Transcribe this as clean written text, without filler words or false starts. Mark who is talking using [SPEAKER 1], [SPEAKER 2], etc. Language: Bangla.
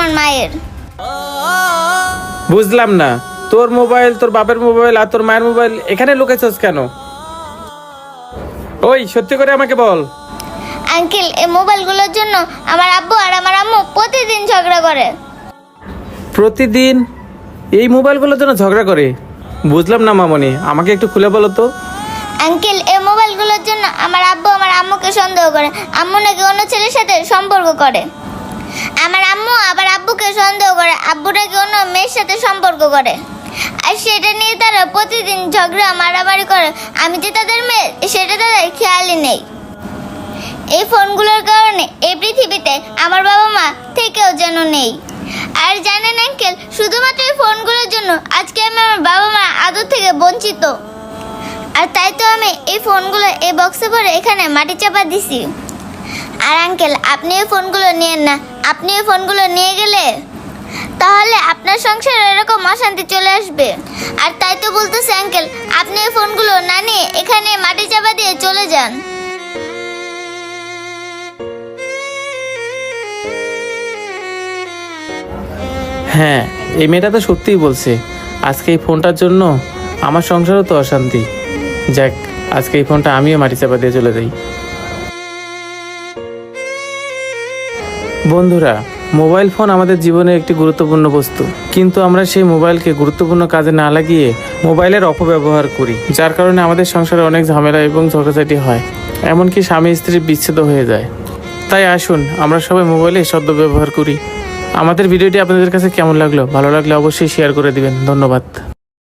[SPEAKER 1] আমার মায়ের।
[SPEAKER 2] বুঝলাম না, তোর মোবাইল, তোর বাপের মোবাইল আর তোর মায়ের মোবাইল এখানে লুকাইছস কেন? ওই সত্যি করে আমাকে বল।
[SPEAKER 1] আঙ্কেল, এই মোবাইলগুলোর জন্য আমার আব্বু আর আমার আম্মু প্রতিদিন ঝগড়া করে।
[SPEAKER 2] প্রতিদিন এই মোবাইলগুলোর জন্য ঝগড়া করে? বুঝলাম না মামনি, আমাকে একটু খুলে বলো তো।
[SPEAKER 1] আঙ্কেল, এই মোবাইলগুলোর জন্য আমার আব্বু আমার আম্মুকে সন্দেহ করে। আম্মু নাকি অন্য ছেলের সাথে সম্পর্ক করে। আমার আম্মু আবার আব্বুকে সন্দেহ করে আব্বু নাকি অন্য মেয়ের সাথে সম্পর্ক করে। আর সেটা নিয়ে তারা প্রতিদিন ঝগড়া মারামারি করে। আমি যে তাদের মেয়ে সেটা তাদের খেয়ালই নেই। এই ফোনগুলোর কারণে এই পৃথিবীতে আমার বাবা মা থেকেও যেন নেই। আর জানেন আঙ্কেল, শুধুমাত্র এই ফোনগুলোর জন্য আজকে আমি আমার বাবা মা আদর থেকে বঞ্চিত। আর তাই তো আমি এই ফোনগুলো এই বক্সে ভরে এখানে মাটি চাপা দিছি। আর আঙ্কেল, আপনি এই ফোনগুলো নিয়েন না। আপনি এই ফোনগুলো নিয়ে গেলে তাহলে আপনার সংসারে এরকম অশান্তি চলে আসবে। আর তাই তো বলতেছে আঙ্কেল, আপনি এই ফোনগুলো না নিয়ে এখানে মাটি চাপা দিয়ে চলে যান।
[SPEAKER 2] হ্যাঁ, এই মেয়েটা তো সত্যিই বলছে। আজকে এই ফোনটার জন্য আমার সংসারও তো অশান্তি। যাক, আজকে এই ফোনটা আমিও মাটি চাপা দিয়ে চলে যাই। বন্ধুরা, মোবাইল ফোন আমাদের জীবনের একটি গুরুত্বপূর্ণ বস্তু, কিন্তু আমরা সেই মোবাইলকে গুরুত্বপূর্ণ কাজে না লাগিয়ে মোবাইলের অপব্যবহার করি, যার কারণে আমাদের সংসারে অনেক ঝামেলা এবং ঝগড়াঝাটি হয়, এমনকি স্বামী স্ত্রীর বিচ্ছেদ হয়ে যায়। তাই আসুন আমরা সবাই মোবাইলে সদ্ব্যবহার করি। আমাদের ভিডিওটি আপনাদের কাছে কেমন লাগলো? ভালো লাগলে অবশ্যই শেয়ার করে দিবেন। ধন্যবাদ।